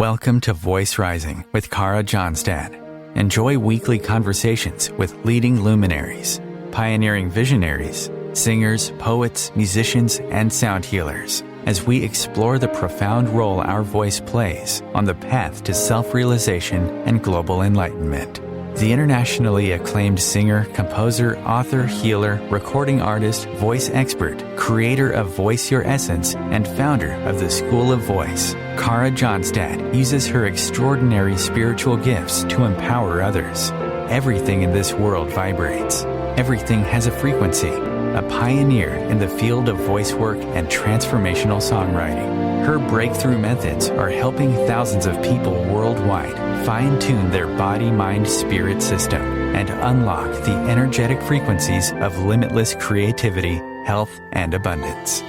Welcome to Voice Rising with Kara Johnstad. Enjoy weekly conversations with leading luminaries, pioneering visionaries, singers, poets, musicians, and sound healers as we explore the profound role our voice plays on the path to self-realization and global enlightenment. The internationally acclaimed singer, composer, author, healer, recording artist, voice expert, creator of Voice Your Essence, and founder of the School of Voice, Kara Johnstad uses her extraordinary spiritual gifts to empower others. Everything in this world vibrates. Everything has a frequency. A pioneer in the field of voice work and transformational songwriting. Her breakthrough methods are helping thousands of people worldwide fine-tune their body-mind-spirit system and unlock the energetic frequencies of limitless creativity, health, and abundance.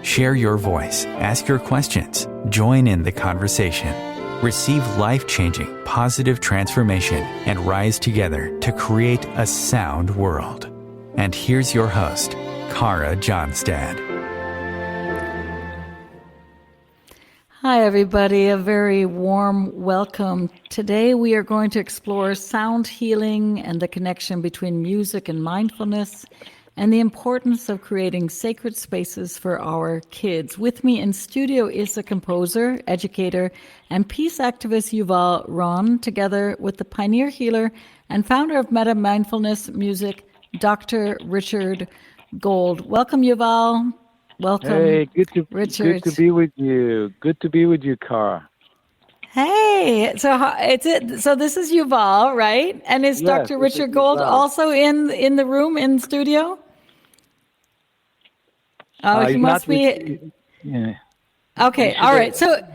Share your voice, ask your questions, join in the conversation. Receive life-changing, positive transformation and rise together to create a sound world. And here's your host, Kara Johnstad. Hi, everybody. A very warm welcome. Today we are going to explore sound healing and the connection between music and mindfulness and the importance of creating sacred spaces for our kids. With me in studio is the composer, educator, and peace activist Yuval Ron, together with the pioneer healer and founder of Metta Mindfulness Music Dr. Richard Gold. Welcome, Yuval. Welcome, hey, Richard. Good to be with you. Good to be with you, Kara. Hey, so so this is Yuval, right? And is Yes, Dr. Richard Gold also in the room in studio? Oh, he must be. Yeah. Okay, all right. So.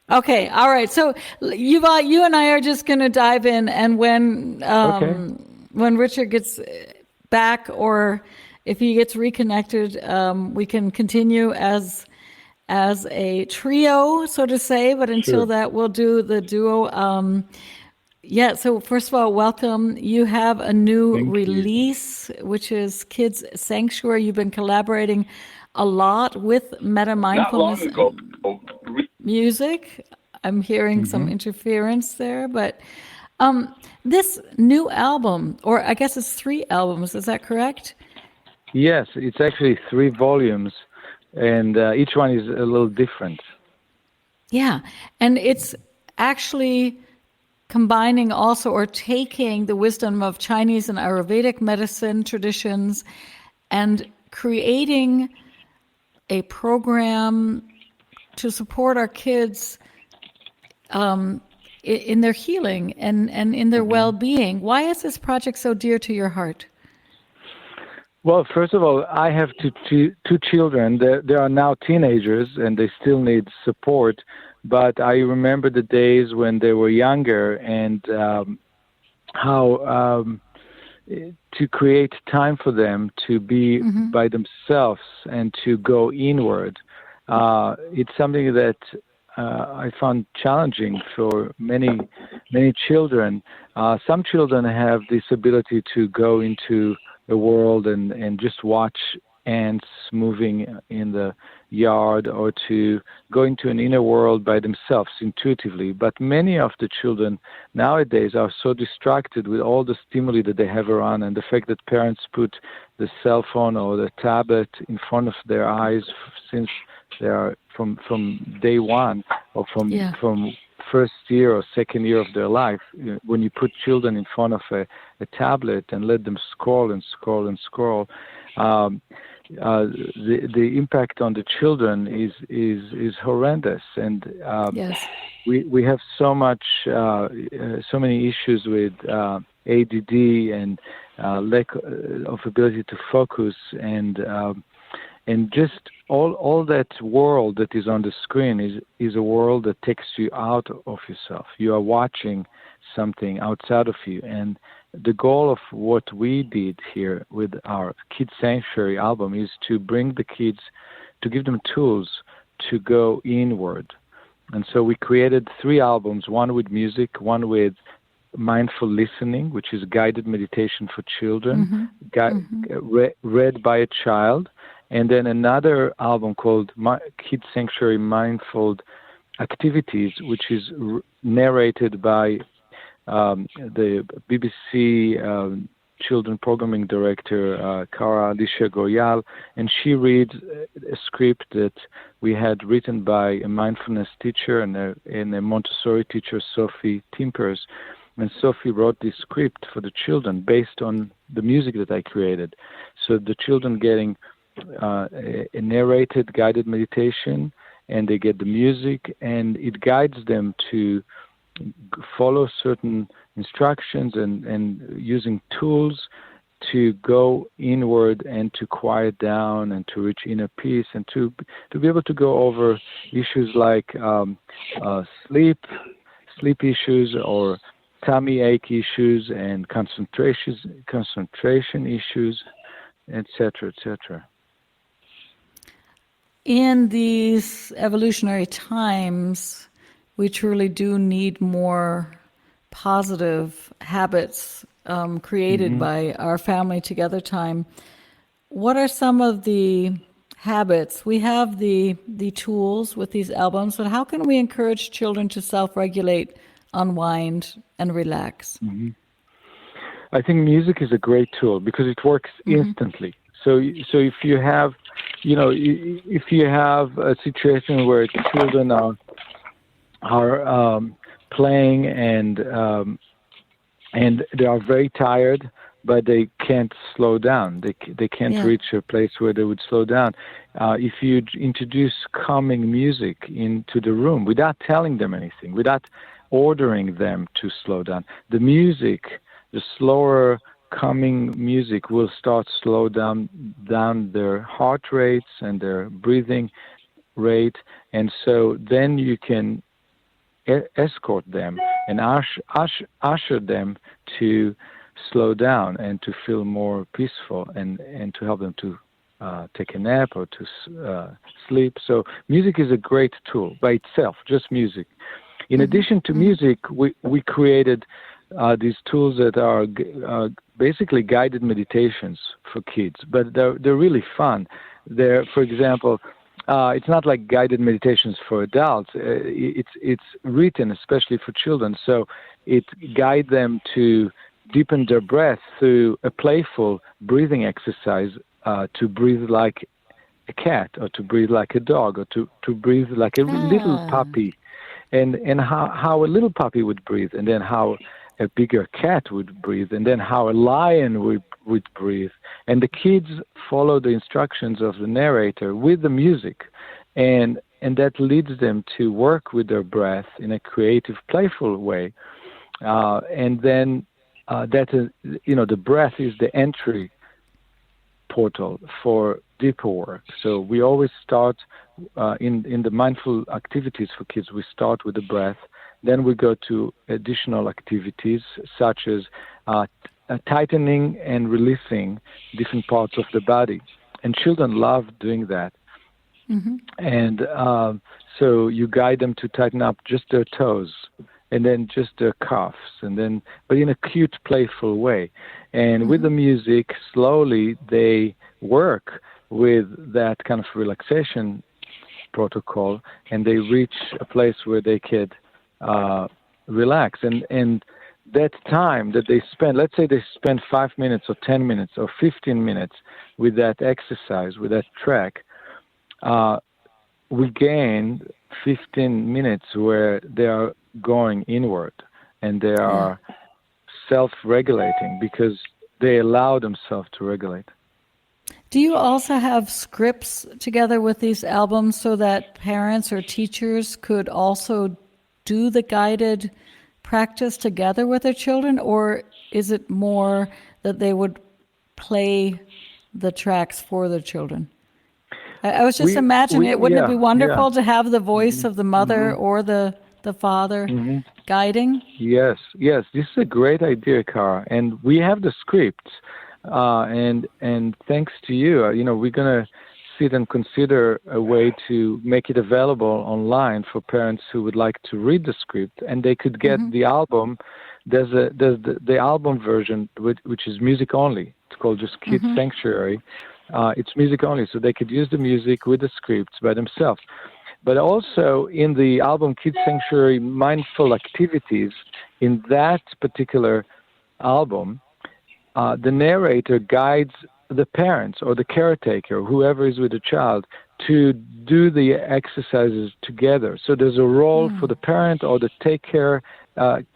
Okay, all right. So, Yuval, you and I are just going to dive in, and when Richard gets back, or if he gets reconnected, we can continue as a trio, so to say. But until that, we'll do the duo. So first of all, welcome. You have a new release, which is Kids Sanctuary. You've been collaborating a lot with Metta Mindfulness Music. I'm hearing some interference there, but this new album, or I guess it's 3 albums, is that correct? Yes, it's actually 3 volumes, and each one is a little different. Yeah, and it's actually combining also, or taking the wisdom of Chinese and Ayurvedic medicine traditions and creating a program to support our kids in their healing and in their well-being. Why is this project so dear to your heart? Well, first of all, I have two children. They are now teenagers, and they still need support. But I remember the days when they were younger, and how to create time for them to be by themselves and to go inward. It's something that I found challenging for many children. Some children have this ability to go into the world and just watch ants moving in the yard, or to go into an inner world by themselves intuitively. But many of the children nowadays are so distracted with all the stimuli that they have around, and the fact that parents put the cell phone or the tablet in front of their eyes since they are from day one, or from first year or second year of their life. When you put children in front of a tablet and let them scroll and scroll and scroll, the impact on the children is horrendous. And we have so many issues with ADD and lack of ability to focus, and just all that world that is on the screen is a world that takes you out of yourself. You are watching something outside of you. And the goal of what we did here with our Kids Sanctuary album is to bring the kids, to give them tools to go inward. And so we created 3 albums, one with music, one with mindful listening, which is guided meditation for children, read by a child, and then another album called Kids Sanctuary Mindful activities, which is narrated by the BBC children programming director, Kara Johnstad, and she reads a script that we had written by a mindfulness teacher and a Montessori teacher, Sophie Timpers. And Sophie wrote this script for the children based on the music that I created. So the children getting a narrated guided meditation, and they get the music, and it guides them to follow certain instructions and using tools to go inward and to quiet down and to reach inner peace and to be able to go over issues like sleep issues or tummy ache issues and concentration issues, etc., etc. In these evolutionary times, we truly do need more positive habits created by our family together time. What are some of the habits? We have the tools with these albums, but how can we encourage children to self-regulate, unwind, and relax? I think music is a great tool because it works instantly. So if you have, if you have a situation where children are playing and they are very tired, but they can't slow down. They can't reach a place where they would slow down. If you introduce calming music into the room without telling them anything, without ordering them to slow down, the music, the slower calming music will start slow down their heart rates and their breathing rate, and so then you can escort them and usher them to slow down and to feel more peaceful and to help them to take a nap or to sleep. So music is a great tool by itself, just music. In addition to music, we created these tools that are basically guided meditations for kids, but they're really fun. They're, for example, it's not like guided meditations for adults. It's written especially for children, so it guides them to deepen their breath through a playful breathing exercise, to breathe like a cat, or to breathe like a dog, or to breathe like a little puppy, and how a little puppy would breathe, and then how a bigger cat would breathe, and then how a lion would breathe. And the kids follow the instructions of the narrator with the music, and that leads them to work with their breath in a creative, playful way. And then the breath is the entry portal for deeper work. So we always start in the mindful activities for kids. We start with the breath. Then we go to additional activities such as tightening and releasing different parts of the body. And children love doing that. And so you guide them to tighten up just their toes and then just their cuffs, but in a cute, playful way. And with the music, slowly they work with that kind of relaxation protocol, and they reach a place where they could relax. And that time that they spend, let's say they spend 5 minutes or 10 minutes or 15 minutes with that exercise, with that track, we gain 15 minutes where they are going inward and they are self-regulating because they allow themselves to regulate. Do you also have scripts together with these albums so that parents or teachers could also do the guided practice together with their children, or is it more that they would play the tracks for their children? I was just imagining it. Wouldn't it be wonderful to have the voice of the mother or the father guiding? Yes. This is a great idea, Kara. And we have the scripts. And thanks to you, we're going to sit and consider a way to make it available online for parents who would like to read the script, and they could get the album. There's the album version, which is music only. It's called just Kids Sanctuary. It's music only, so they could use the music with the scripts by themselves. But also in the album Kids Sanctuary Mindful Activities, in that particular album, the narrator guides the parents or the caretaker, whoever is with the child, to do the exercises together. So there's a role for the parent or the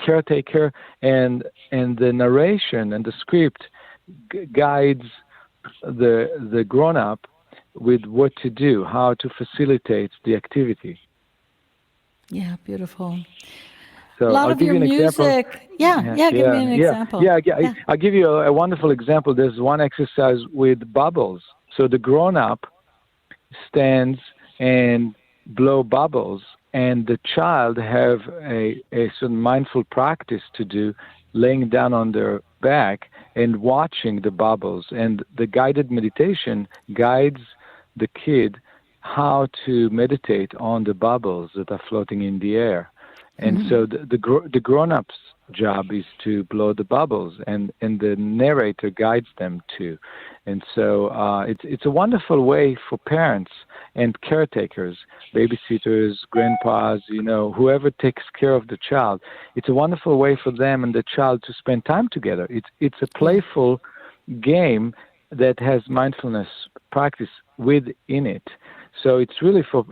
caretaker, and the narration and the script guides the grown-up with what to do, how to facilitate the activity. Yeah, beautiful. So a lot I'll of give your you an music. example. Give me an example. I'll give you a wonderful example. There's one exercise with bubbles. So the grown-up stands and blow bubbles, and the child have a sort of mindful practice to do, laying down on their back and watching the bubbles. And the guided meditation guides the kid how to meditate on the bubbles that are floating in the air. And so the grown-up's job is to blow the bubbles, and the narrator guides them to. And so it's a wonderful way for parents and caretakers, babysitters, grandpas, whoever takes care of the child. It's a wonderful way for them and the child to spend time together. It's a playful game that has mindfulness practice within it. So it's really for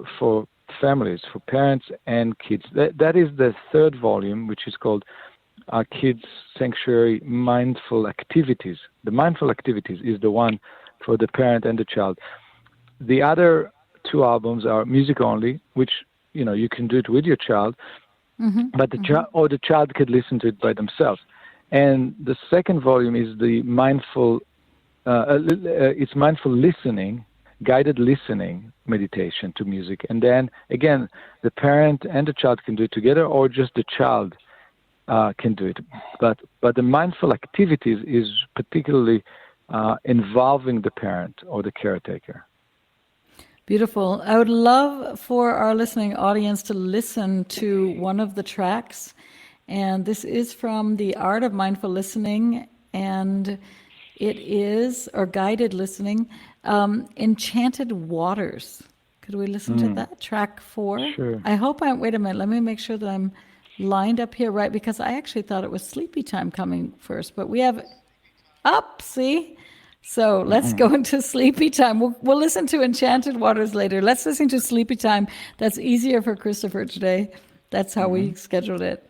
families, for parents and kids. That is the third volume, which is called Kids Sanctuary Mindful Activities. The mindful activities is the one for the parent and the child. The other two albums are music only, which you can do it with your child, but the child could listen to it by themselves. And the second volume is the mindful. It's mindful listening, guided listening meditation to music. And then again, the parent and the child can do it together, or just the child can do it. But the mindful activities is particularly involving the parent or the caretaker. Beautiful. I would love for our listening audience to listen to one of the tracks. And this is from The Art of Mindful Listening, and it is, or guided listening, Enchanted Waters. Could we listen to that? Track 4? Sure. I hope wait a minute, let me make sure that I'm lined up here right, because I actually thought it was Sleepy Time coming first, but we have up, see? So let's go into Sleepy Time. We'll listen to Enchanted Waters later. Let's listen to Sleepy Time. That's easier for Christopher today. That's how we scheduled it.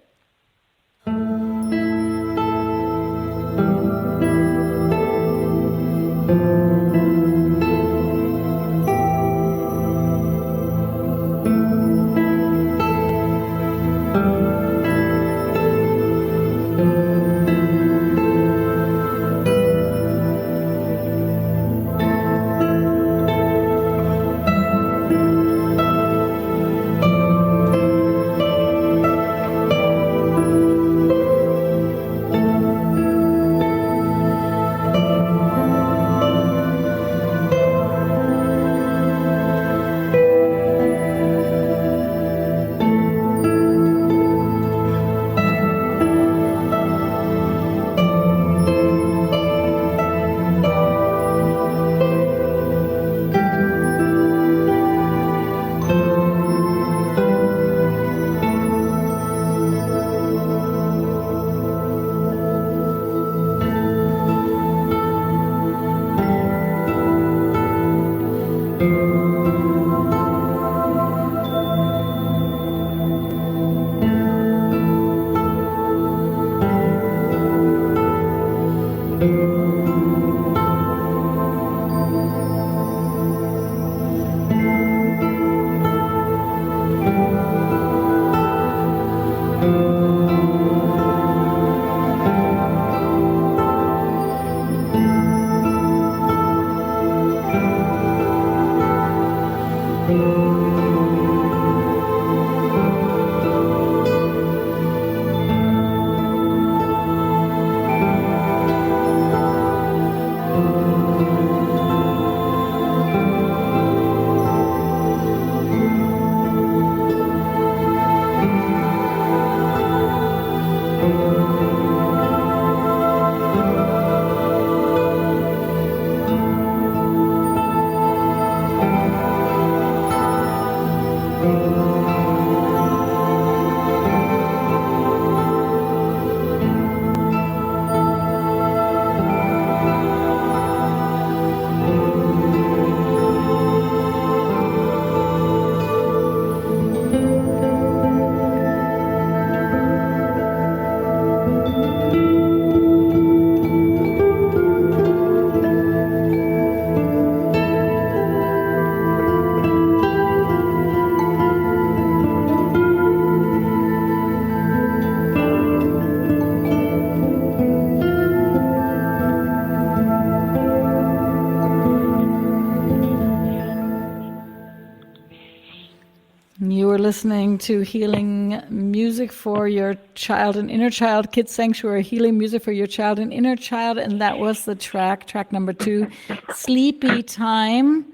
listening to Healing Music for Your Child and Inner Child, Kids Sanctuary, Healing Music for Your Child and Inner Child. And that was the track number 2, Sleepy Time.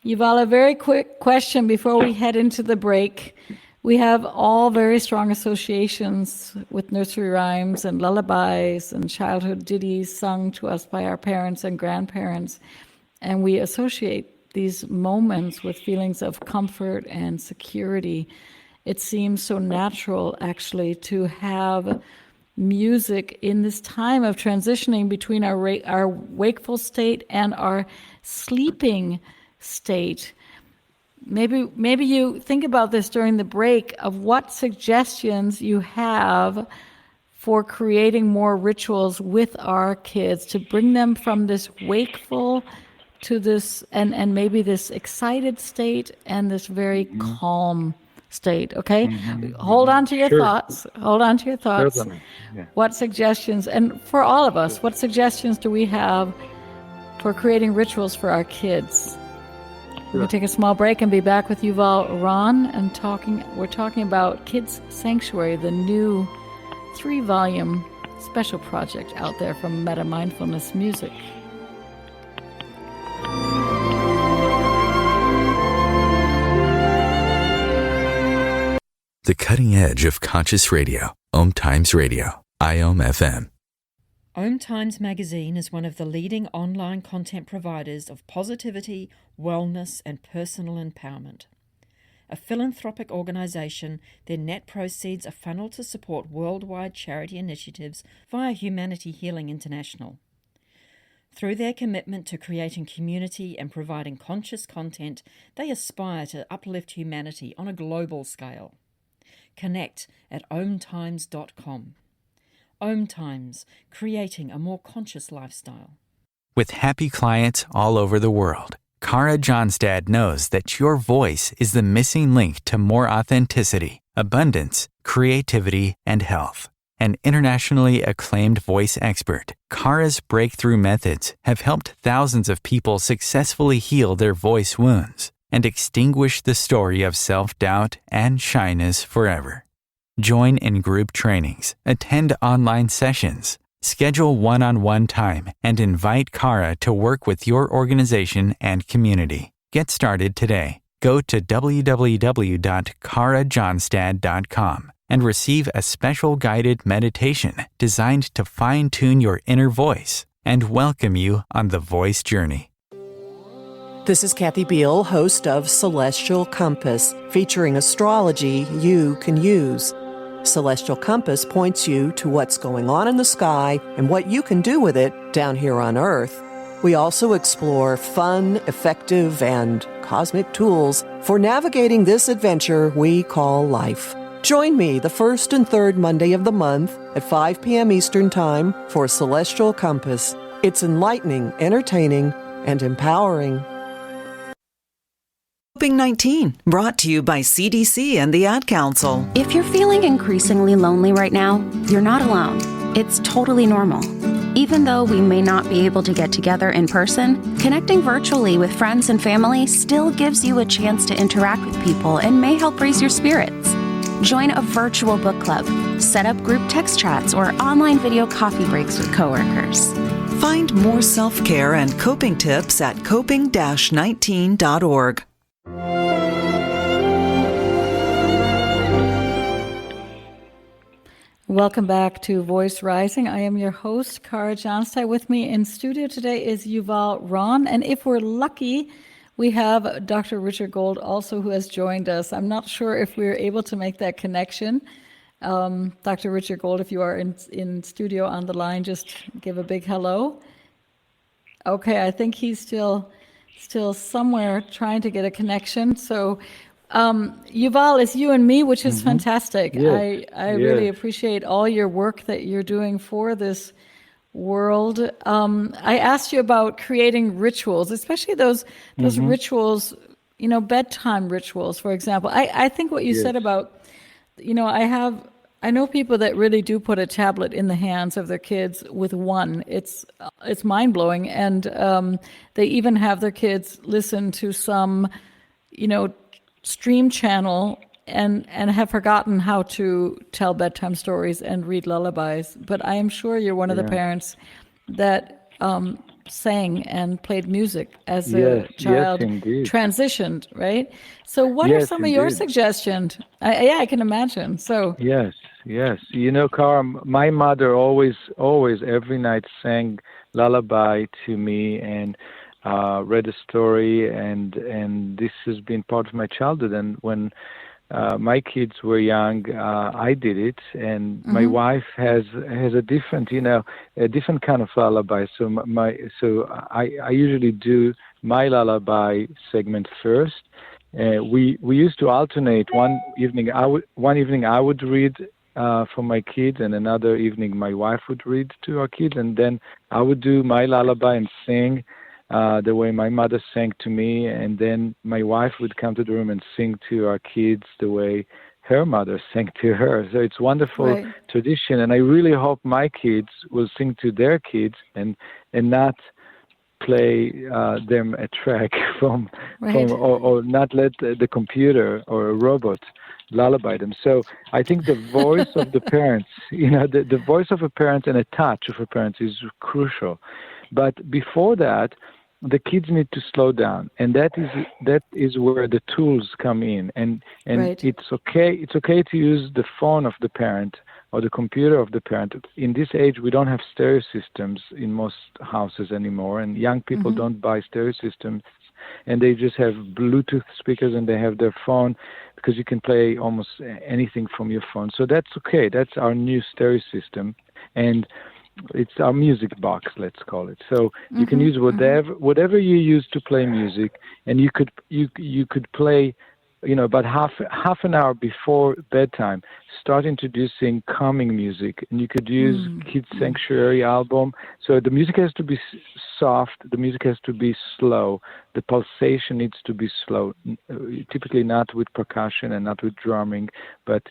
Yuval, a very quick question before we head into the break. We have all very strong associations with nursery rhymes and lullabies and childhood ditties sung to us by our parents and grandparents. And we associate these moments with feelings of comfort and security. It seems so natural, actually, to have music in this time of transitioning between our wakeful state and our sleeping state. Maybe you think about this during the break of what suggestions you have for creating more rituals with our kids to bring them from this wakeful to this and maybe this excited state and this very calm state. Okay, hold on to your thoughts. Hold on to your thoughts. Yeah. What suggestions, and for all of us, what suggestions do we have for creating rituals for our kids? We'll take a small break and be back with Yuval Ron and we're talking about Kids Sanctuary, the new 3-volume special project out there from Metta Mindfulness Music. The cutting edge of conscious radio, OMTimes Radio, IOM FM. OMTimes magazine is one of the leading online content providers of positivity, wellness, and personal empowerment. A philanthropic organisation, their net proceeds are funneled to support worldwide charity initiatives via Humanity Healing International. Through their commitment to creating community and providing conscious content, they aspire to uplift humanity on a global scale. Connect at omtimes.com. OMTimes, creating a more conscious lifestyle. With happy clients all over the world, Kara Johnstad knows that your voice is the missing link to more authenticity, abundance, creativity, and health. An internationally acclaimed voice expert, Kara's breakthrough methods have helped thousands of people successfully heal their voice wounds and extinguish the story of self-doubt and shyness forever. Join in group trainings, attend online sessions, schedule one-on-one time, and invite Kara to work with your organization and community. Get started today. Go to www.karajohnstad.com and receive a special guided meditation designed to fine-tune your inner voice and welcome you on the voice journey. This is Kathy Beal, host of Celestial Compass, featuring astrology you can use. Celestial Compass points you to what's going on in the sky and what you can do with it down here on Earth. We also explore fun, effective, and cosmic tools for navigating this adventure we call life. Join me the first and third Monday of the month at 5 p.m. Eastern Time for Celestial Compass. It's enlightening, entertaining, and empowering. COVID-19, brought to you by CDC and the Ad Council. If you're feeling increasingly lonely right now, you're not alone. It's totally normal. Even though we may not be able to get together in person, connecting virtually with friends and family still gives you a chance to interact with people and may help raise your spirits. Join a virtual book club, set up group text chats, or online video coffee breaks with coworkers. Find more self-care and coping tips at coping-19.org. Welcome back to Voice Rising. I am your host, Kara Johnstad. With me in studio today is Yuval Ron. And if we're lucky, we have Dr. Richard Gold also, who has joined us. I'm not sure if we're able to make that connection. Dr. Richard Gold, if you are in studio on the line, just give a big hello. Okay, I think he's still somewhere trying to get a connection. So Yuval, it's you and me, which is fantastic. Yes. I really appreciate all your work that you're doing for this world. I asked you about creating rituals, especially those rituals, bedtime rituals, for example. I think what you said about, I know people that really do put a tablet in the hands of their kids with one. It's mind-blowing. And they even have their kids listen to some, stream channel and have forgotten how to tell bedtime stories and read lullabies. But I am sure you're one of the parents that sang and played music as a child, transitioned, right? So what are some of your suggestions? I can imagine. So Yes. You know, Kara, my mother always, every night sang lullaby to me and read a story, and this has been part of my childhood. And when my kids were young, I did it, and my wife has a different, a different kind of lullaby. So I usually do my lullaby segment first. We used to alternate. One evening I would read for my kids, and another evening my wife would read to our kids, and then I would do my lullaby and sing the way my mother sang to me, and then my wife would come to the room and sing to our kids the way her mother sang to her. So it's a wonderful tradition, and I really hope my kids will sing to their kids and not play them a track from or not let the computer or a robot lullaby them. So I think the voice of the parents, the voice of a parent and a touch of a parent is crucial. But before that, the kids need to slow down, and that is where the tools come in. And it's okay to use the phone of the parent or the computer of the parent. In this age, we don't have stereo systems in most houses anymore, and young people don't buy stereo systems, and they just have Bluetooth speakers and they have their phone, because you can play almost anything from your phone. So that's okay. That's our new stereo system, and it's our music box, let's call it. So you can use whatever you use to play music, and you could play, about half an hour before bedtime, start introducing calming music, and you could use Kids Sanctuary album. So the music has to be soft, the music has to be slow, the pulsation needs to be slow, typically not with percussion and not with drumming, but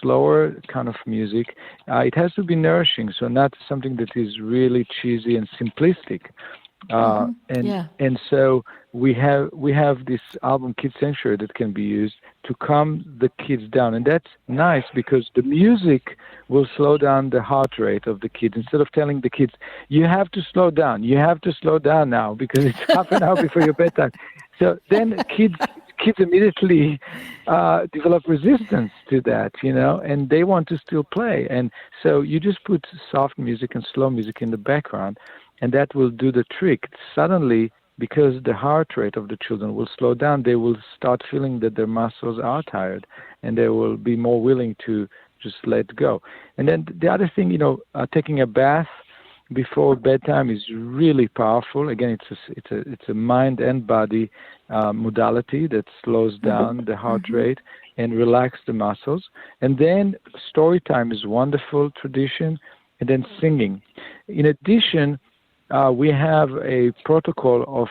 slower kind of music. It has to be nourishing, so not something that is really cheesy and simplistic. And so we have this album Kids Sanctuary that can be used to calm the kids down, and that's nice because the music will slow down the heart rate of the kids. Instead of telling the kids, you have to slow down now because it's half an hour before your bedtime. So then kids immediately develop resistance to that, and they want to still play. And so you just put soft music and slow music in the background, and that will do the trick. Suddenly, because the heart rate of the children will slow down, they will start feeling that their muscles are tired, and they will be more willing to just let go. And then the other thing, taking a bath before bedtime is really powerful. Again, it's a mind and body modality that slows down the heart rate and relax the muscles. And then story time is a wonderful tradition, and then singing. In addition, we have a protocol of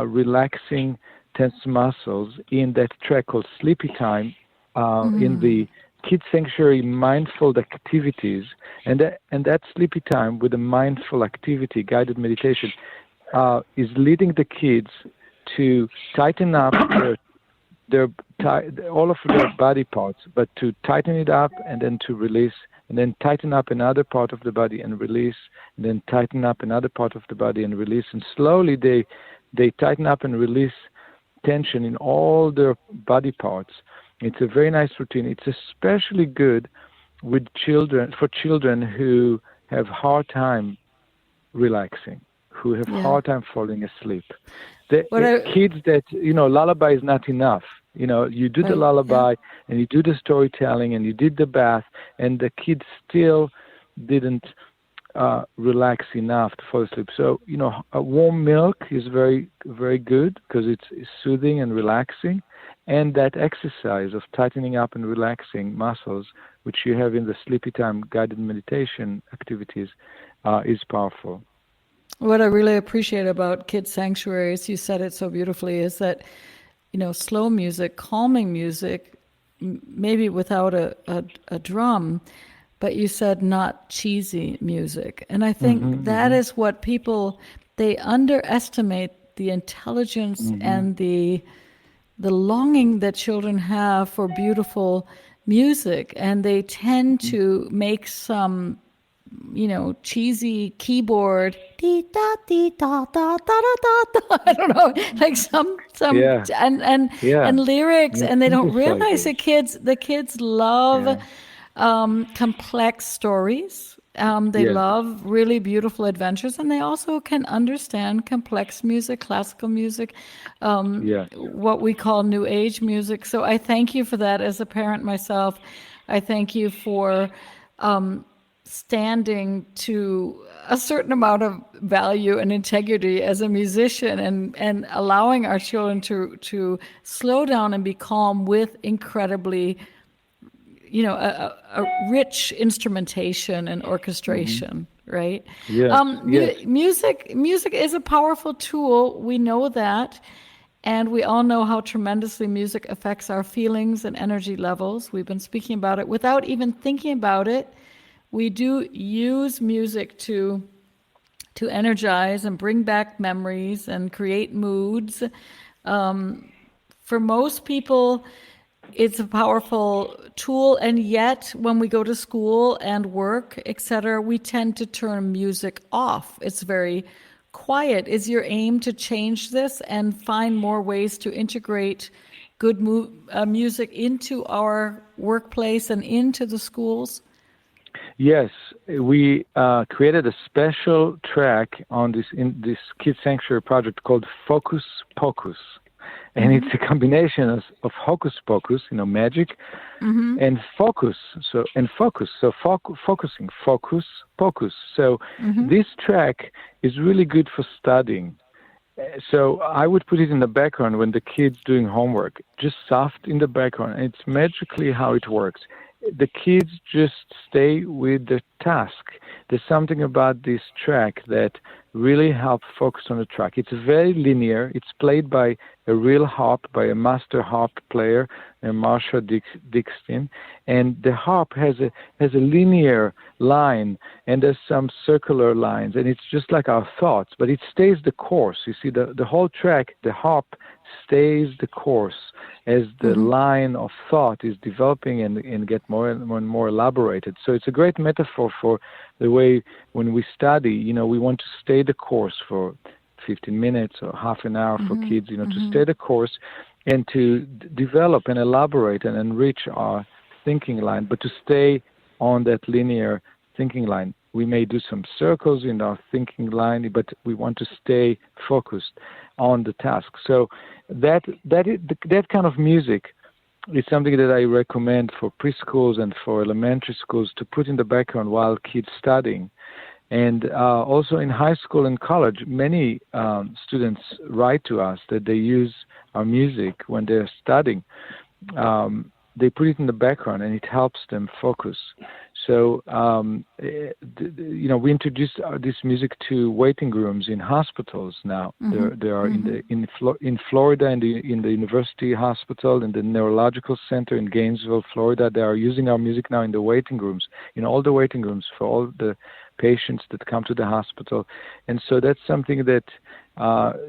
relaxing tense muscles in that track called Sleepy Time in the Kids Sanctuary Mindful Activities. And that Sleepy Time with a mindful activity, guided meditation, is leading the kids to tighten up all of their body parts, but to tighten it up and then to release, and then tighten up another part of the body and release, and then tighten up another part of the body and release. And slowly they tighten up and release tension in all their body parts. It's a very nice routine. It's especially good for children who have hard time relaxing, who have hard time falling asleep. Kids that, lullaby is not enough. You do the lullaby and you do the storytelling and you did the bath, and the kids still didn't relax enough to fall asleep. So, a warm milk is very, very good because it's soothing and relaxing. And that exercise of tightening up and relaxing muscles, which you have in the Sleepy Time guided meditation activities, is powerful. What I really appreciate about Kids Sanctuaries, you said it so beautifully, is that, slow music, calming music, maybe without a drum, but you said not cheesy music. And I think that is what people, they underestimate the intelligence and the longing that children have for beautiful music, and they tend to make some, cheesy keyboard, dee da dee da da da da da. I don't know, like some and lyrics, and they don't realize the kids love complex stories. They love really beautiful adventures, and they also can understand complex music, classical music, what we call New Age music. So I thank you for that. As a parent myself, I thank you for standing to a certain amount of value and integrity as a musician, and allowing our children to slow down and be calm with incredibly a rich instrumentation and orchestration, right? Yes. Music is a powerful tool. We know that. And we all know how tremendously music affects our feelings and energy levels. We've been speaking about it without even thinking about it. We do use music to energize and bring back memories and create moods. For most people, it's a powerful tool, and yet when we go to school and work, etc., we tend to turn music off. It's very quiet. Is your aim to change this and find more ways to integrate good music into our workplace and into the schools? Yes, we created a special track on this Kids Sanctuary project called Focus Pocus. And it's a combination of hocus pocus, magic, and focus. Focusing, focus, pocus. So this track is really good for studying. So I would put it in the background when the kid's doing homework, just soft in the background. And it's magically how it works. The kids just stay with the task. There's something about this track that really helps focus on the track. It's very linear. It's played by a real harp, by a master harp player, Marsha Dixon. And the harp has a linear line, and there's some circular lines, and it's just like our thoughts, but it stays the course. You see, the whole track, the harp stays the course as the line of thought is developing and get more and more elaborated. So it's a great metaphor for the way when we study, we want to stay the course for 15 minutes or half an hour for kids, to stay the course and to develop and elaborate and enrich our thinking line, but to stay on that linear thinking line. We may do some circles in our thinking line, but we want to stay focused on the task. So that kind of music is something that I recommend for preschools and for elementary schools to put in the background while kids studying. And also in high school and college, many students write to us that they use our music when they're studying. They put it in the background, and it helps them focus. So, we introduced this music to waiting rooms in hospitals now. There are in Florida, in the University Hospital, in the Neurological Center in Gainesville, Florida. They are using our music now in the waiting rooms, in all the waiting rooms for all the patients that come to the hospital. And so that's something that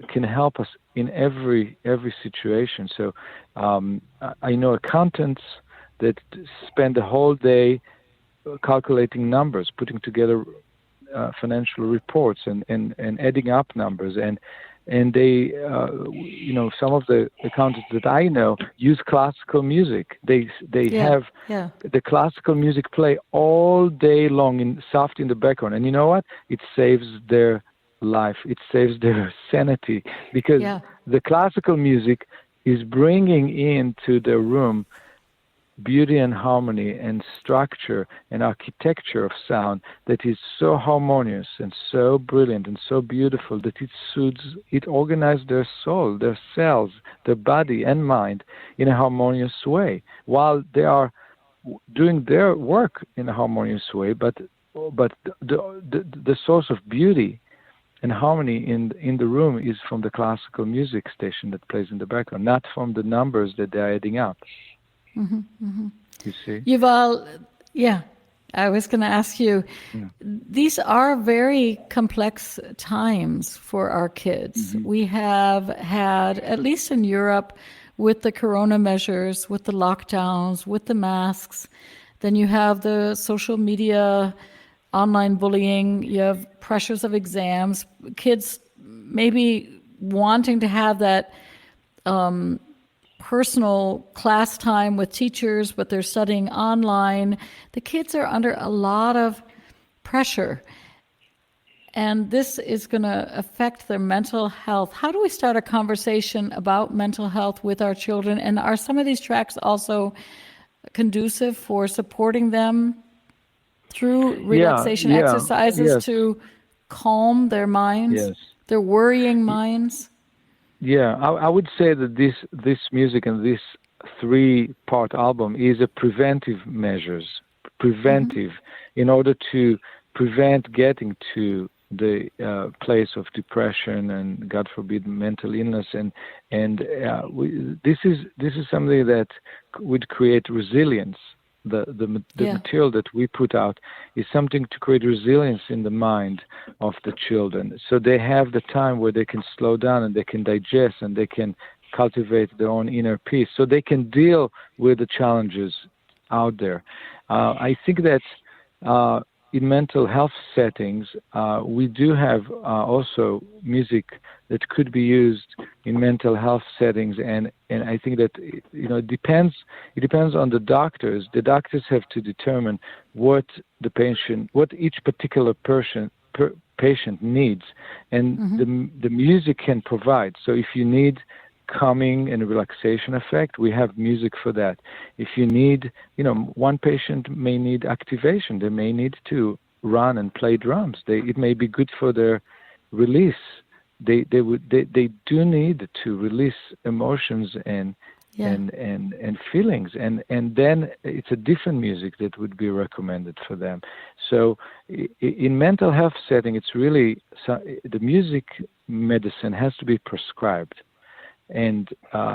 can help us in every situation. So I know accountants that spend the whole day calculating numbers, putting together financial reports and adding up numbers, and they some of the accountants that I know use classical music. They have the classical music play all day long soft in the background, and you know what? It saves their life. It saves their sanity, because the classical music is bringing into the room beauty and harmony and structure and architecture of sound that is so harmonious and so brilliant and so beautiful that it organizes their soul, their cells, their body and mind in a harmonious way, while they are doing their work in a harmonious way. But the source of beauty and harmony in the room is from the classical music station that plays in the background, not from the numbers that they're adding up. You see? Yuval, I was going to ask you, these are very complex times for our kids. We have had, at least in Europe, with the corona measures, with the lockdowns, with the masks. Then you have the social media, online bullying, you have pressures of exams, kids maybe wanting to have that personal class time with teachers, but they're studying online. The kids are under a lot of pressure. And this is going to affect their mental health. How do we start a conversation about mental health with our children? And are some of these tracks also conducive for supporting them through relaxation exercises to calm their minds, their worrying minds? Yeah, I would say that this music and this 3-part album is a preventive measures, in order to prevent getting to the place of depression and, God forbid, mental illness, this is something that would create resilience. The material that we put out is something to create resilience in the mind of the children, so they have the time where they can slow down and they can digest and they can cultivate their own inner peace, so they can deal with the challenges out there. I think that in mental health settings, we do have also music that could be used in mental health settings, and I think that it depends on the doctors. The doctors have to determine what each particular patient needs, and the music can provide. So if you need calming and relaxation effect, we have music for that. If you need, one patient may need activation. They may need to run and play drums. It may be good for their release. They do need to release emotions and feelings, and then it's a different music that would be recommended for them. So in mental health setting, it's really the music medicine has to be prescribed. And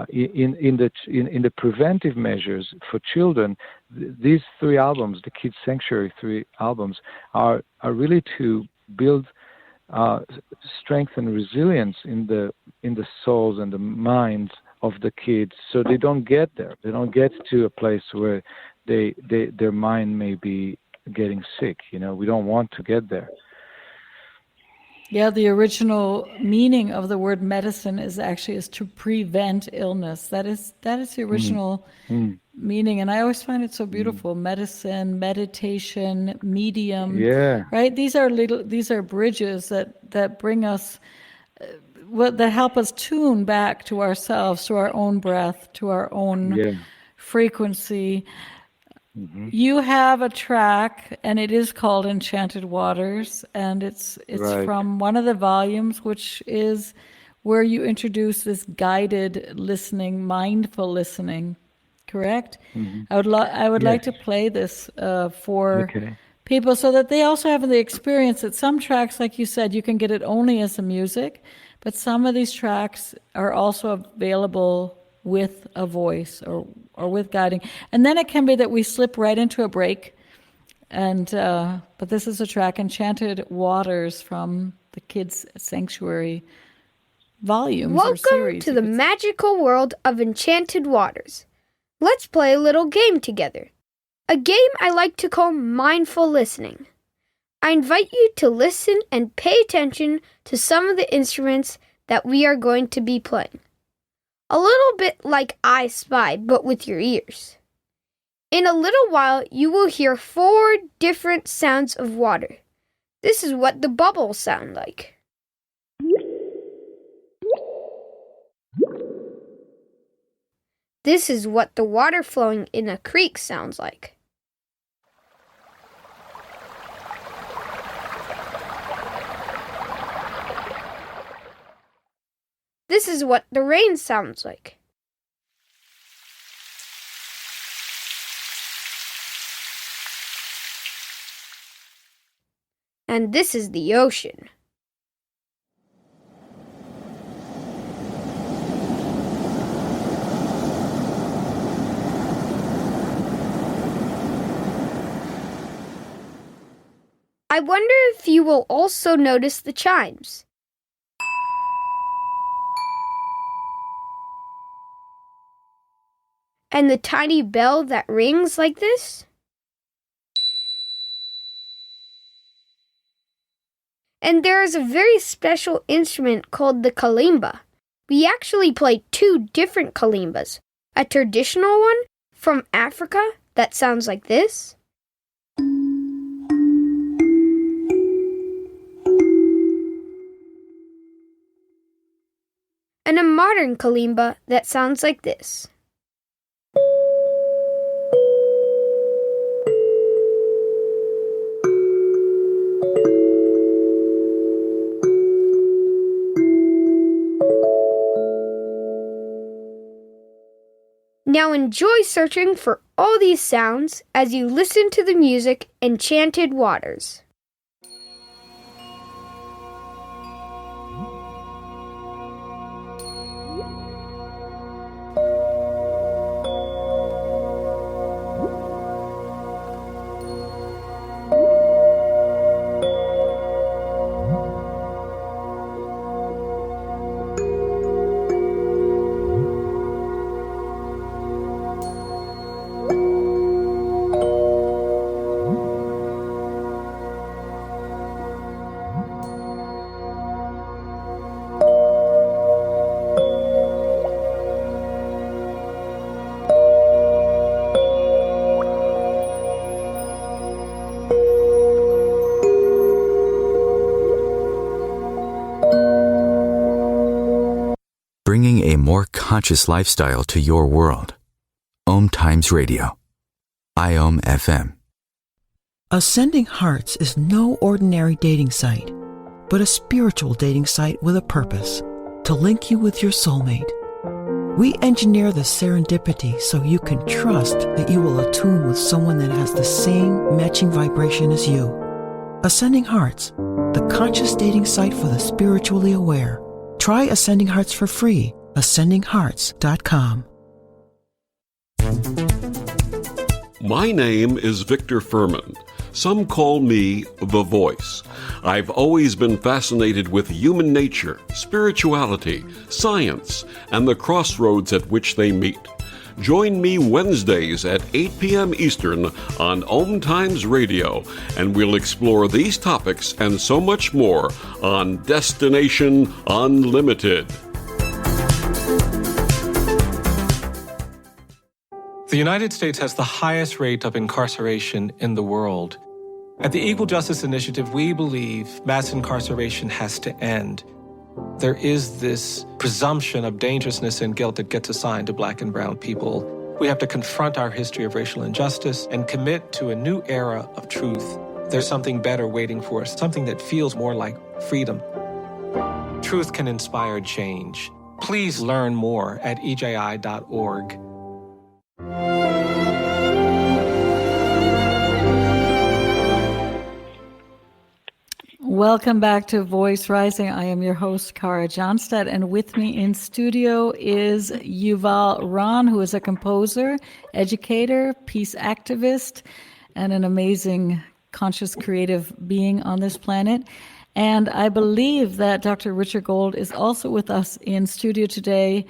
in the preventive measures for children, these 3 albums, the Kids Sanctuary 3 albums, are really to build strength and resilience in the souls and the minds of the kids, so they don't get there. They don't get to a place where their mind may be getting sick. We don't want to get there. Yeah, the original meaning of the word medicine is to prevent illness. That is the original meaning, and I always find it so beautiful. Medicine, meditation, medium. Yeah. Right? These are bridges that bring us, that help us tune back to ourselves, to our own breath, to our own frequency. You have a track, and it is called Enchanted Waters, and it's from one of the volumes, which is where you introduce this guided listening, mindful listening, correct? I would like to play this for people so that they also have the experience that some tracks, like you said, you can get it only as a music, but some of these tracks are also available with a voice or with guiding. And then it can be that we slip right into a break. And but this is a track, Enchanted Waters, from the Kids Sanctuary volumes or series. Welcome to the magical world of Enchanted Waters. Let's play a little game together. A game I like to call mindful listening. I invite you to listen and pay attention to some of the instruments that we are going to be playing. A little bit like I Spy, but with your ears. In a little while, you will hear 4 different sounds of water. This is what the bubbles sound like. This is what the water flowing in a creek sounds like. This is what the rain sounds like. And this is the ocean. I wonder if you will also notice the chimes. And the tiny bell that rings like this? And there is a very special instrument called the kalimba. We actually play 2 different kalimbas. A traditional one from Africa that sounds like this. And a modern kalimba that sounds like this. Now enjoy searching for all these sounds as you listen to the music Enchanted Waters. Bringing a more conscious lifestyle to your world. OMTimes Radio. IOM FM. Ascending Hearts is no ordinary dating site, but a spiritual dating site with a purpose, to link you with your soulmate. We engineer the serendipity so you can trust that you will attune with someone that has the same matching vibration as you. Ascending Hearts, the conscious dating site for the spiritually aware. Try Ascending Hearts for free. AscendingHearts.com. My name is Victor Furman. Some call me The Voice. I've always been fascinated with human nature, spirituality, science, and the crossroads at which they meet. Join me Wednesdays at 8 p.m. Eastern on OMTimes Radio, and we'll explore these topics and so much more on Destination Unlimited. The United States has the highest rate of incarceration in the world. At the Equal Justice Initiative, we believe mass incarceration has to end. There is this presumption of dangerousness and guilt that gets assigned to Black and brown people. We have to confront our history of racial injustice and commit to a new era of truth. There's something better waiting for us, something that feels more like freedom. Truth can inspire change. Please learn more at eji.org. Welcome back to Voice Rising. I am your host, Kara Johnstad, and with me in studio is Yuval Ron, who is a composer, educator, peace activist, and an amazing conscious creative being on this planet. And I believe that Dr. Richard Gold is also with us in studio today,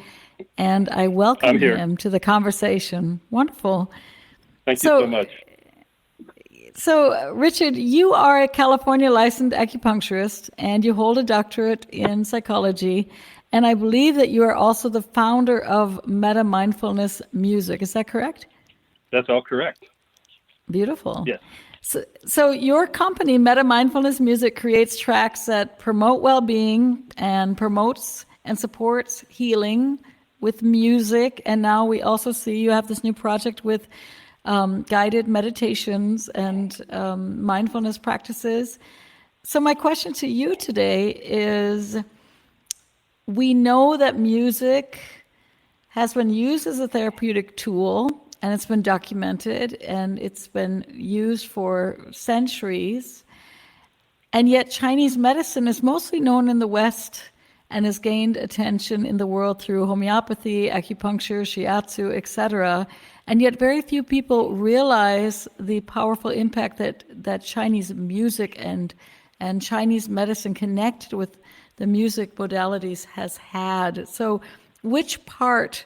and I welcome him to the conversation. Wonderful. Thank you so much. So, Richard, you are a California licensed acupuncturist, and you hold a doctorate in psychology, and I believe that you are also the founder of Metta Mindfulness Music. Is that correct? That's all correct. Beautiful. Yes. So your company, Metta Mindfulness Music, creates tracks that promote well-being and promotes and supports healing with music, and now we also see you have this new project with guided meditations and mindfulness practices. So my question to you today is, we know that music has been used as a therapeutic tool, and it's been documented, and it's been used for centuries, and yet Chinese medicine is mostly known in the West and has gained attention in the world through homeopathy, acupuncture, shiatsu, etc., and yet very few people realize the powerful impact that Chinese music and Chinese medicine connected with the music modalities has had. So which part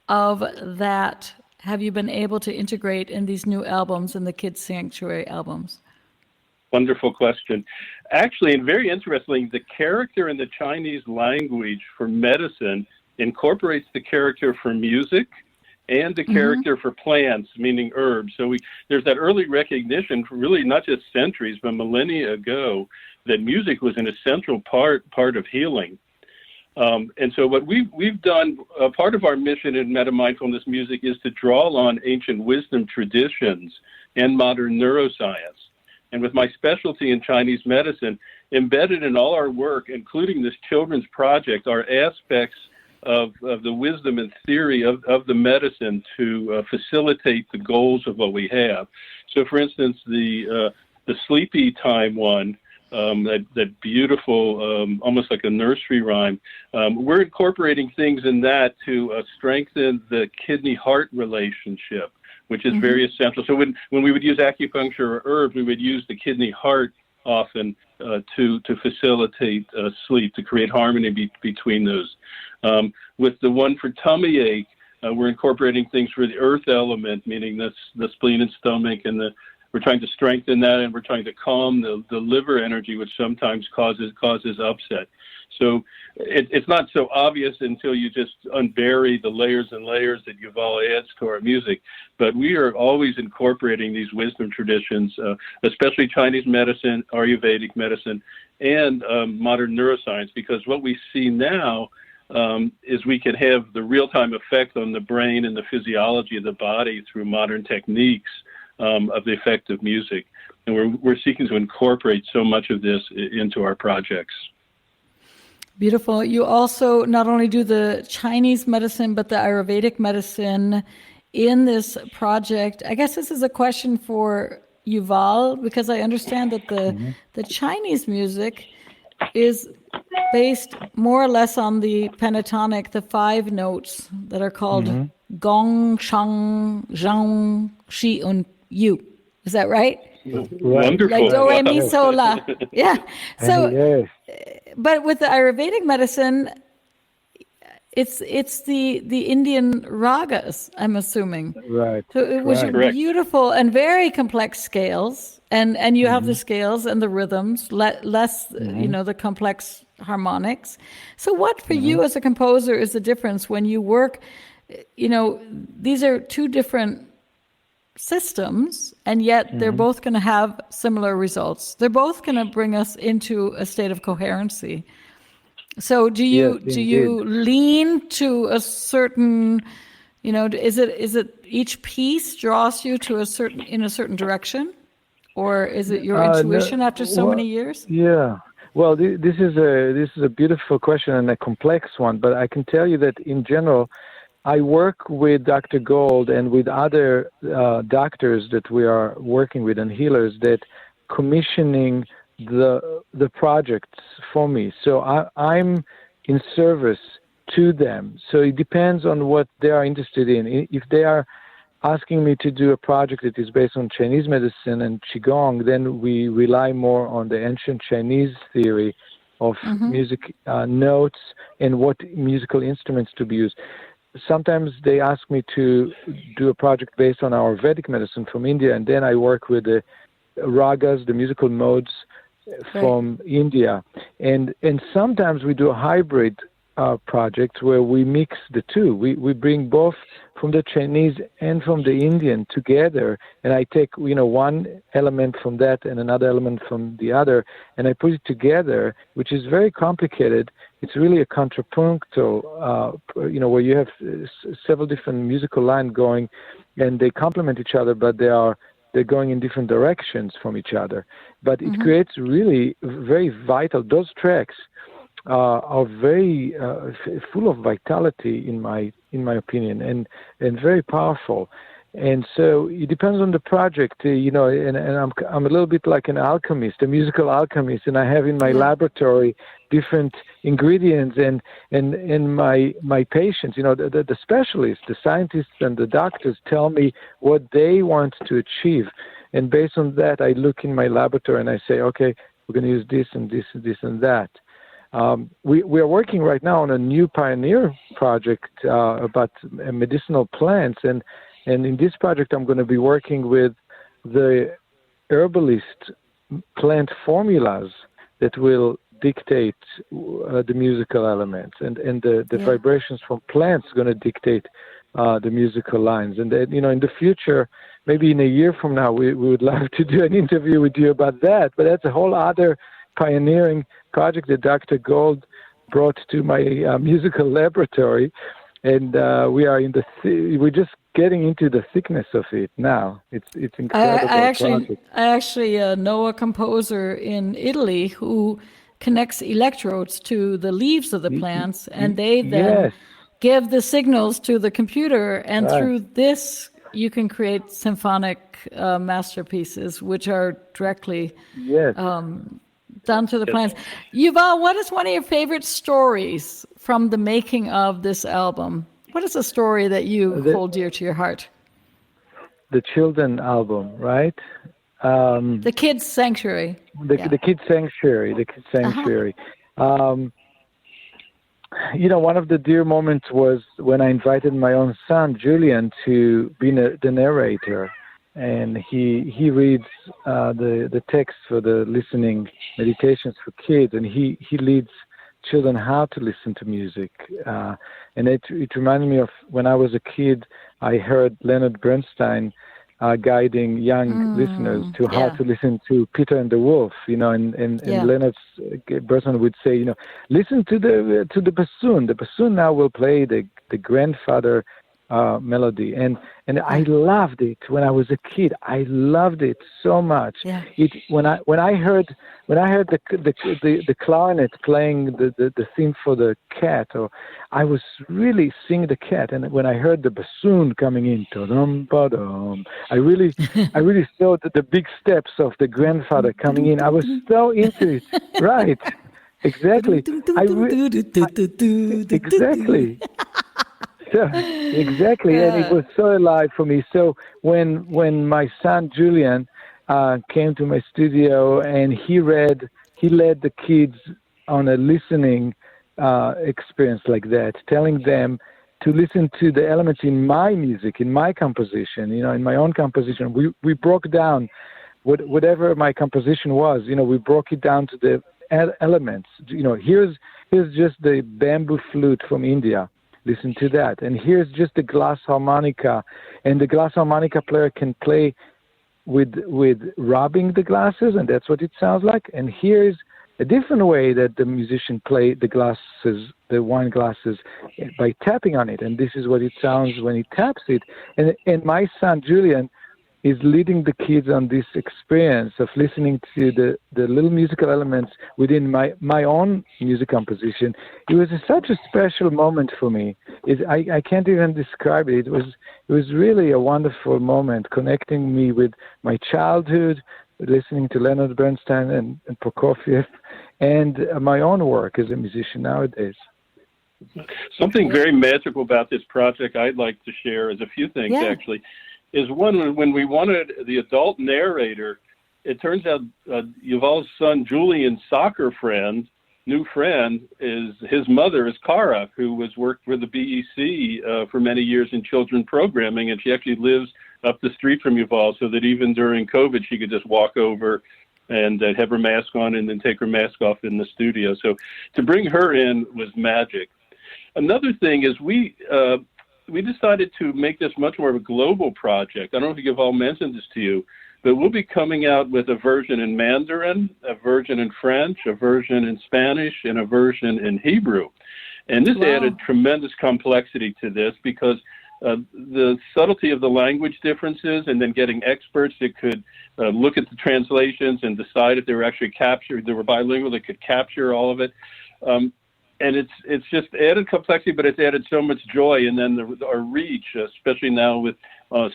of that have you been able to integrate in these new albums and the Kids Sanctuary albums? Wonderful question. Actually, and very interesting, the character in the Chinese language for medicine incorporates the character for music and the character for plants, meaning herbs. So there's that early recognition, really not just centuries, but millennia ago, that music was an essential part of healing. And so what we've done, part of our mission in Metta Mindfulness Music is to draw on ancient wisdom traditions and modern neuroscience. And with my specialty in Chinese medicine, embedded in all our work, including this children's project, are aspects of the wisdom and theory of the medicine to facilitate the goals of what we have. So, for instance, the sleepy time one, that beautiful, almost like a nursery rhyme, we're incorporating things in that to strengthen the kidney-heart relationship, which is very essential. So when we would use acupuncture or herbs, we would use the kidney-heart often to facilitate sleep, to create harmony between those. With the one for tummy ache, we're incorporating things for the earth element, meaning the spleen and stomach, and we're trying to strengthen that, and we're trying to calm the liver energy, which sometimes causes upset. So it's not so obvious until you just unbury the layers and layers that Yuval adds to our music. But we are always incorporating these wisdom traditions, especially Chinese medicine, Ayurvedic medicine, and modern neuroscience, because what we see now is we can have the real-time effect on the brain and the physiology of the body through modern techniques of the effect of music. And we're seeking to incorporate so much of this into our projects. Beautiful. You also not only do the Chinese medicine, but the Ayurvedic medicine in this project. I guess this is a question for Yuval, because I understand that the Chinese music is based more or less on the pentatonic, the 5 notes that are called gong, shang, zhang, shi, and yu. Is that right? Wonderful. Like do, re, mi, so, la. Yeah. So, but with the Ayurvedic medicine, it's the Indian ragas, I'm assuming. Right. So it was beautiful and very complex scales, and you have the scales and the rhythms, less the complex harmonics. So what for you as a composer is the difference when you work? These are 2 different systems, and yet they're both going to have similar results. They're both going to bring us into a state of coherency. So do you lean to a certain, is it each piece draws you to in a certain direction, or is it your intuition after so many years? Yeah. Well, this is a beautiful question and a complex one, but I can tell you that in general, I work with Dr. Gold and with other doctors that we are working with and healers that commissioning the projects for me. So I'm in service to them. So it depends on what they are interested in. If they are asking me to do a project that is based on Chinese medicine and Qigong, then we rely more on the ancient Chinese theory of music notes and what musical instruments to be used. Sometimes they ask me to do a project based on our Vedic medicine from India, and then I work with the ragas, the musical modes from India. And sometimes we do a hybrid project where we mix the 2. We bring both from the Chinese and from the Indian together, and I take one element from that and another element from the other, and I put it together, which is very complicated. It's really a contrapuntal, where you have several different musical lines going, and they complement each other, but they're going in different directions from each other. But it creates really very vital. Those tracks are very full of vitality, in my opinion, and very powerful. And so it depends on the project, and I'm a little bit like an alchemist, a musical alchemist, and I have in my laboratory different ingredients, and my patients, the specialists, the scientists and the doctors tell me what they want to achieve. And based on that, I look in my laboratory and I say, okay, we're going to use this and this and this and that. We are working right now on a new pioneer project about medicinal plants, and And in this project, I'm going to be working with the herbalist plant formulas that will dictate the musical elements, and the vibrations from plants going to dictate the musical lines. And then, in the future, maybe in a year from now, we would love to do an interview with you about that. But that's a whole other pioneering project that Dr. Gold brought to my musical laboratory, and we are we're just getting into the thickness of it now. It's incredible. I actually know a composer in Italy who connects electrodes to the leaves of the plants, and they then give the signals to the computer, and through this you can create symphonic masterpieces which are directly done to the plants. Yuval, what is one of your favorite stories from the making of this album? What is a story that you hold dear to your heart? The Children album, right? The Kids Sanctuary. The Kids Sanctuary. The Kids Sanctuary. One of the dear moments was when I invited my own son, Julian, to be the narrator. And he reads the text for the listening meditations for kids, and he leads children how to listen to music. And it reminded me of when I was a kid, I heard Leonard Bernstein guiding young listeners to how to listen to Peter and the Wolf, and Leonard Bernstein would say, listen to the bassoon. The bassoon now will play the grandfather melody, and I loved it when I was a kid. I loved it so much. When I heard the clarinet playing the theme for the cat, or I was really singing the cat, and when I heard the bassoon coming in, I really saw the big steps of the grandfather coming in. I was so into it. Right? Exactly. Exactly. Exactly, and it was so alive for me. So when my son Julian came to my studio, and he led the kids on a listening experience like that, telling them to listen to the elements in my music, in my composition, in my own composition. We broke down whatever my composition was. We broke it down to the elements. Here's just the bamboo flute from India. Listen to that. And here's just the glass harmonica. And the glass harmonica player can play with rubbing the glasses, and that's what it sounds like. And here's a different way that the musician play the glasses, the wine glasses, by tapping on it. And this is what it sounds when he taps it. And my son, Julian, is leading the kids on this experience of listening to the little musical elements within my own music composition. It was such a special moment for me. I can't even describe it. It was really a wonderful moment, connecting me with my childhood, listening to Leonard Bernstein and Prokofiev, and my own work as a musician nowadays. Something very magical about this project I'd like to share is a few things, actually. Is one, when we wanted the adult narrator, it turns out Yuval's son Julian's soccer new friend, is his mother is Kara, who was worked for the BEC for many years in children programming, and she actually lives up the street from Yuval, so that even during COVID she could just walk over and have her mask on and then take her mask off in the studio. So to bring her in was magic. Another thing is we decided to make this much more of a global project. I don't know if Yuval mentioned this to you, but we'll be coming out with a version in Mandarin, a version in French, a version in Spanish, and a version in Hebrew. And this added tremendous complexity to this, because the subtlety of the language differences, and then getting experts that could look at the translations and decide if they were actually captured, they were bilingual, that could capture all of it. And it's just added complexity, but it's added so much joy. And then our reach, especially now with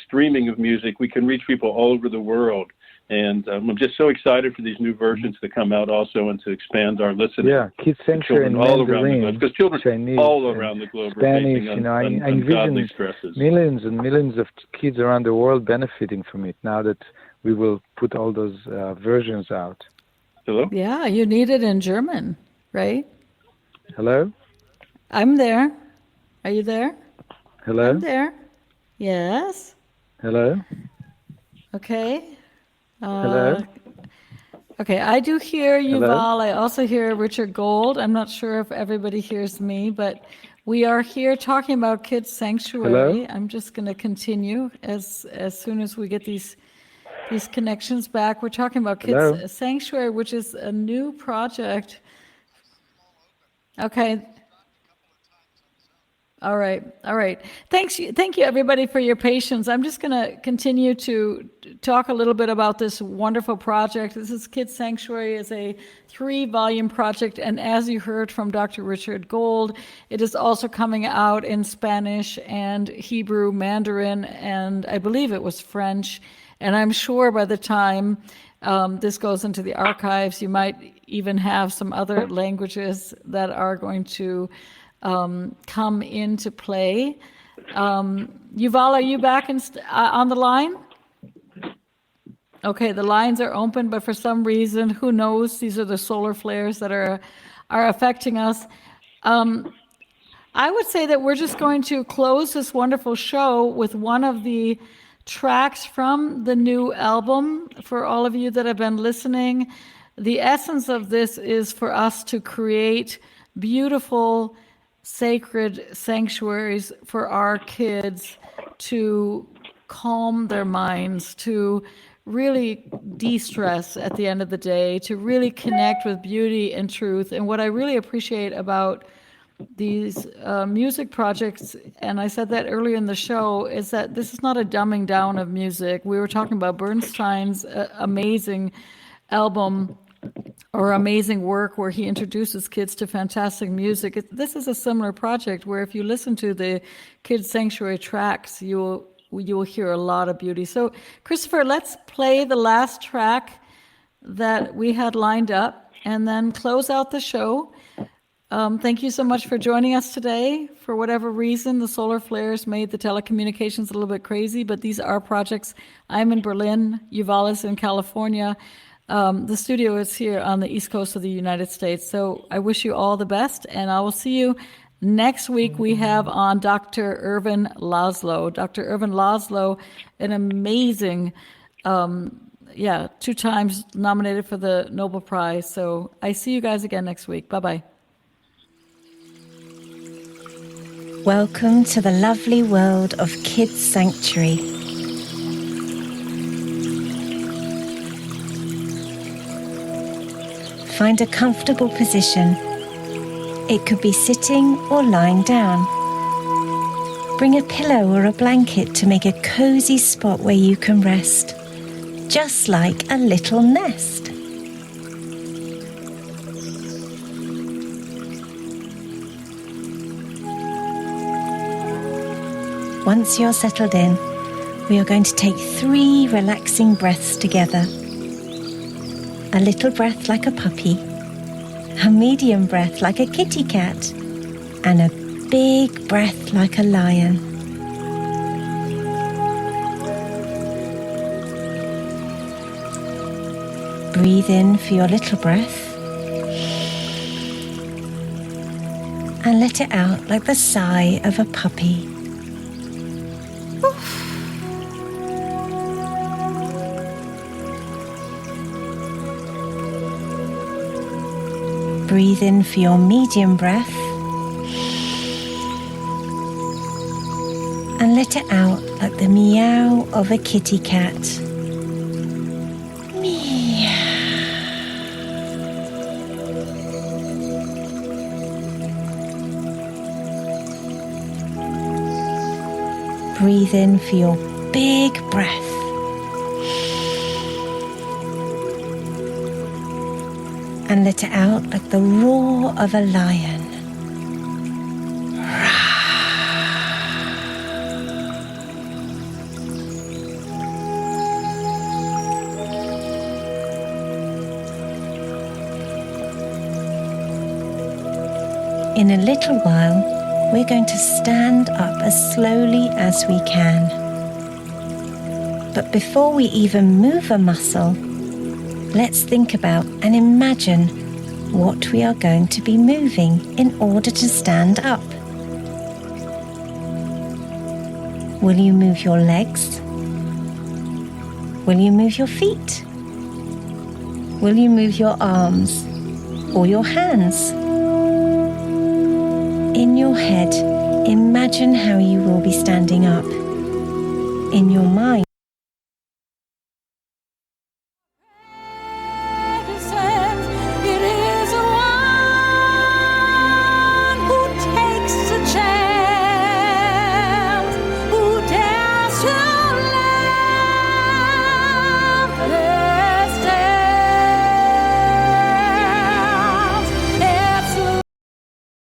streaming of music, we can reach people all over the world. And I'm just so excited for these new versions to come out also, and to expand our listening. Yeah, Kids Sanctuary in all around the globe, because children Chinese, all around the globe Spanish, are facing ungodly stresses. Millions and millions of kids around the world benefiting from it now that we will put all those versions out. Hello? Yeah, you need it in German, right? Hello? I'm there. Are you there? Hello? I'm there. Yes. Hello? Okay. Hello? Okay, I do hear Hello? Yuval. I also hear Richard Gold. I'm not sure if everybody hears me, but we are here talking about Kids Sanctuary. Hello? I'm just going to continue as soon as we get these connections back. We're talking about Kids Hello? Sanctuary, which is a new project. Okay. All right. Thank you, everybody, for your patience. I'm just going to continue to talk a little bit about this wonderful project. This is Kids Sanctuary. It's a 3-volume project, and as you heard from Dr. Richard Gold, it is also coming out in Spanish and Hebrew, Mandarin, and I believe it was French. And I'm sure by the time this goes into the archives, you might even have some other languages that are going to come into play. Yuval, are you back on the line? Okay, the lines are open, but for some reason, who knows? These are the solar flares that are affecting us. I would say that we're just going to close this wonderful show with one of the tracks from the new album. For all of you that have been listening, the essence of this is for us to create beautiful sacred sanctuaries for our kids to calm their minds, to really de-stress at the end of the day, to really connect with beauty and truth. And what I really appreciate about these music projects, and I said that earlier in the show, is that this is not a dumbing down of music. We were talking about Bernstein's amazing album or amazing work where he introduces kids to fantastic music. This is a similar project where if you listen to the Kids Sanctuary tracks, you will hear a lot of beauty. So, Christopher, let's play the last track that we had lined up and then close out the show. Thank you so much for joining us today. For whatever reason, the solar flares made the telecommunications a little bit crazy, but these are projects. I'm in Berlin, Yuval is in California. The studio is here on the East Coast of the United States. So I wish you all the best, and I will see you next week. We have on Dr. Ervin Laszlo. Dr. Ervin Laszlo, an amazing, 2 times nominated for the Nobel Prize. So I see you guys again next week. Bye-bye. Welcome to the lovely world of Kids Sanctuary. Find a comfortable position. It could be sitting or lying down. Bring a pillow or a blanket to make a cozy spot where you can rest, just like a little nest. Once you're settled in, we are going to take 3 relaxing breaths together. A little breath like a puppy, a medium breath like a kitty cat, and a big breath like a lion. Breathe in for your little breath and let it out like the sigh of a puppy. Breathe in for your medium breath and let it out like the meow of a kitty cat. Meow. Breathe in for your big breath. And let it out like the roar of a lion. In a little while, we're going to stand up as slowly as we can. But before we even move a muscle, let's think about and imagine what we are going to be moving in order to stand up. Will you move your legs, Will you move your feet? Will you move your arms or your hands? In your head, imagine how you will be standing up. In your mind,